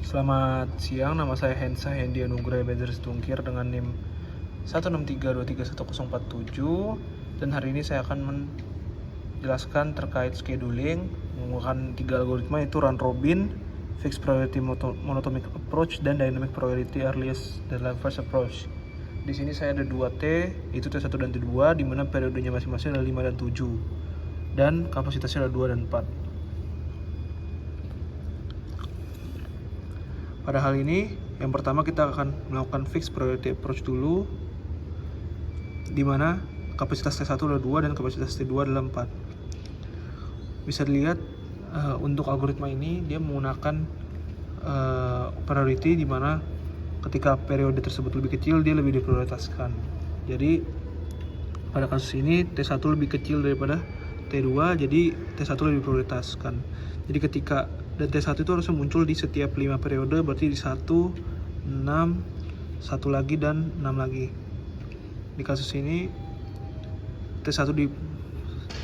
Selamat siang, nama saya Hensa Hendi Anugrah Ebenezer Tungkir dengan NIM 163231047, dan hari ini saya akan menjelaskan terkait scheduling menggunakan 3 algoritma, yaitu round robin, fixed priority monotonic approach, dan dynamic priority earliest deadline first approach. Di sini saya ada 2 T, yaitu T1 dan T2, di mana periodenya masing-masing ada 5 dan 7, dan kapasitasnya ada 2 dan 4. Pada hal ini, yang pertama kita akan melakukan fixed priority approach dulu, di mana kapasitas T1 adalah 2 dan kapasitas T2 adalah 4. Bisa dilihat untuk algoritma ini dia menggunakan priority, di mana ketika periode tersebut lebih kecil dia lebih diprioritaskan. Jadi pada kasus ini T1 lebih kecil daripada T2, jadi T1 lebih diprioritaskan. Jadi ketika dan T1 itu harusnya muncul di setiap 5 periode, berarti di 1, 6, 1 lagi, dan 6 lagi. Di kasus ini T1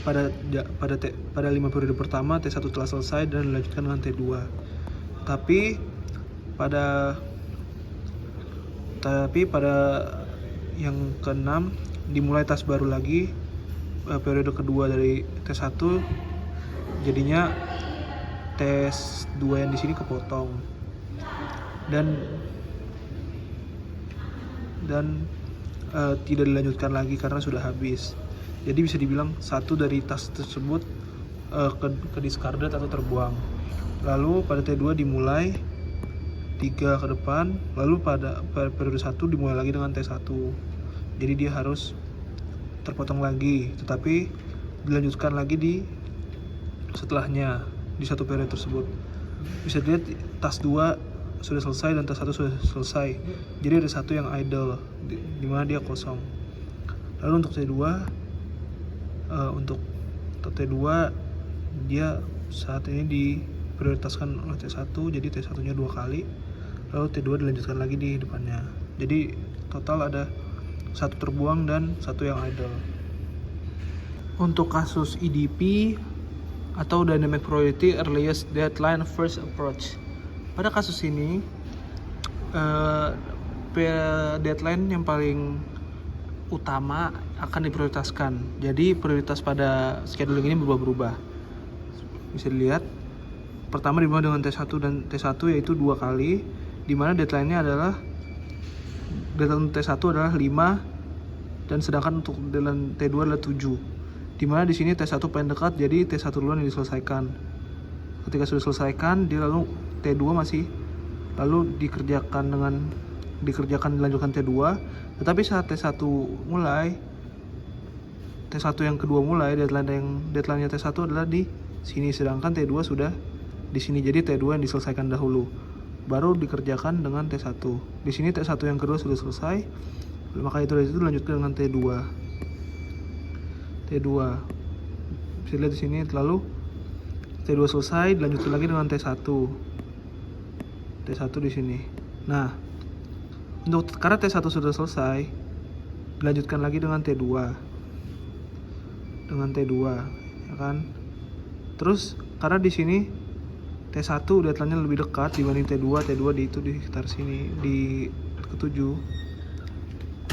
pada 5 periode pertama T1 telah selesai dan dilanjutkan dengan T2. Tapi pada yang ke-6 dimulai tas baru lagi, periode kedua dari T1, jadinya tes 2 yang di sini kepotong dan tidak dilanjutkan lagi karena sudah habis. Jadi bisa dibilang satu dari tas tersebut ke discarded atau terbuang. Lalu pada T2 dimulai 3 ke depan, lalu pada periode 1 dimulai lagi dengan T1. Jadi dia harus terpotong lagi, tetapi dilanjutkan lagi di setelahnya di satu periode tersebut. Bisa dilihat tas 2 sudah selesai dan tas 1 sudah selesai. Jadi ada satu yang idle, di mana dia kosong. Lalu untuk T2, dia saat ini diprioritaskan oleh T1, jadi T1-nya 2 kali. Lalu T2 dilanjutkan lagi di depannya. Jadi total ada 1 terbuang dan 1 yang idle. Untuk kasus EDP atau Dynamic Priority Earliest Deadline First Approach, pada kasus ini deadline yang paling utama akan diprioritaskan. Jadi prioritas pada scheduling ini berubah-ubah. Bisa dilihat pertama dimulai dengan T1 dan T1, yaitu 2 kali, dimana deadline-nya adalah deadline T1 adalah 5, dan sedangkan untuk deadline T2 adalah 7. Dimana di sini T1 paling dekat, jadi T1 duluan yang diselesaikan. Ketika sudah diselesaikan, dia lalu T2 masih lalu dilanjutkan dilanjutkan T2. Tetapi saat T1 yang kedua mulai, deadline-nya T1 adalah di sini, sedangkan T2 sudah di sini. Jadi T2 yang diselesaikan dahulu, baru dikerjakan dengan T1. Di sini T1 yang kedua sudah selesai, maka itu dilanjutkan dengan T2. Bisa lihat di sini, lalu T2 selesai, dilanjutkan lagi dengan T1 di sini. Nah, karena T1 sudah selesai, dilanjutkan lagi dengan T2, ya kan? Terus karena di sini T1 deadline-nya lebih dekat dibanding T2 di sekitar sini, di ke-7.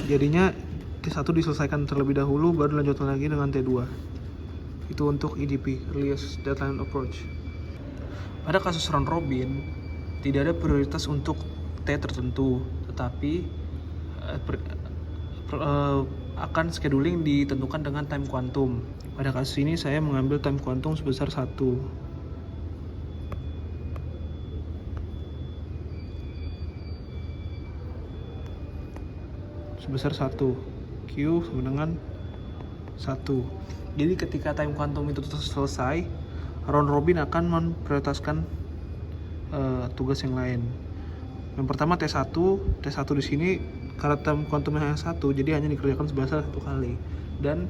Jadinya T1 diselesaikan terlebih dahulu, baru dilanjutkan lagi dengan T2. Itu untuk EDP, Earliest Deadline Approach. Pada kasus round robin, tidak ada prioritas untuk T tertentu, tetapi akan scheduling ditentukan dengan time quantum. Pada kasus ini saya mengambil time quantum sebesar 1. Q sama dengan 1. Jadi ketika time quantum itu selesai, round robin akan memprioritaskan tugas yang lain. Yang pertama T1 di sini karena time quantumnya hanya 1, jadi hanya dikerjakan sebesar 1 kali, dan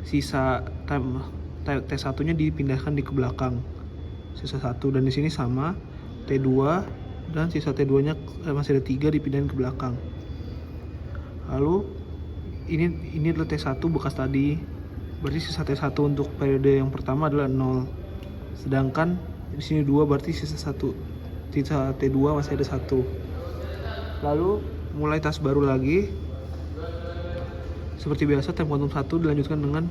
sisa T1-nya dipindahkan di ke belakang, sisa 1. Dan di sini sama T2, dan sisa T2-nya masih ada 3, dipindahin ke belakang. Lalu ini adalah T1 bekas tadi, berarti sisa T1 untuk periode yang pertama adalah 0. Sedangkan di sini 2, berarti sisa 1. sisa T2 masih ada 1. Lalu mulai task baru lagi. Seperti biasa time quantum 1 dilanjutkan dengan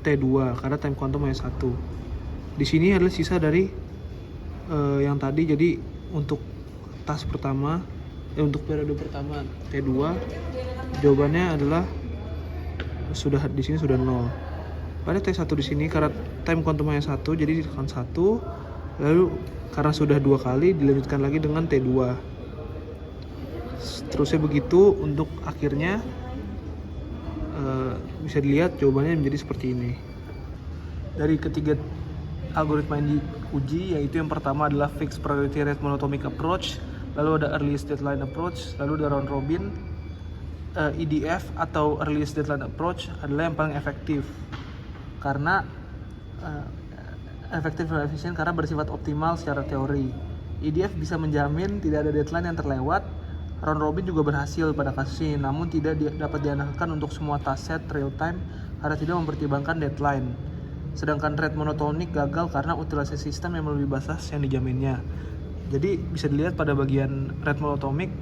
T2 karena time quantum hanya 1. Di sini adalah sisa dari yang tadi. Jadi untuk task pertama untuk periode pertama T2 jawabannya adalah di sini sudah 0. Pada T1 di sini karena time quantum hanya 1 jadi ditekan 1, lalu karena sudah 2 kali dilanjutkan lagi dengan T2. Terusnya begitu untuk akhirnya bisa dilihat jawabannya menjadi seperti ini. Dari ketiga algoritma yang diuji, yaitu yang pertama adalah fixed priority rate monatomic approach, lalu ada earliest deadline approach, lalu ada round robin. EDF atau earliest deadline approach adalah yang paling efektif karena efektif dan efisien karena bersifat optimal secara teori. EDF bisa menjamin tidak ada deadline yang terlewat. Round robin juga berhasil pada kasus ini, namun tidak dapat diandalkan untuk semua task set real time karena tidak mempertimbangkan deadline. Sedangkan rate monotonic gagal karena utilisasi sistem yang lebih batas yang dijaminnya. Jadi bisa dilihat pada bagian rate monotonic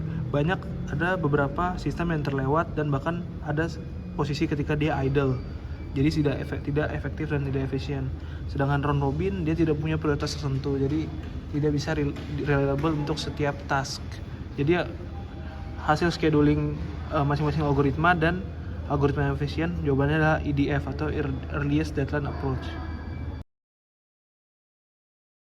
ada beberapa sistem yang terlewat dan bahkan ada posisi ketika dia idle. Jadi tidak efektif dan tidak efisien. Sedangkan round robin dia tidak punya prioritas tertentu, jadi tidak bisa reliable untuk setiap task. Jadi hasil scheduling masing-masing algoritma dan algoritma yang efisien jawabannya adalah EDF atau earliest deadline approach.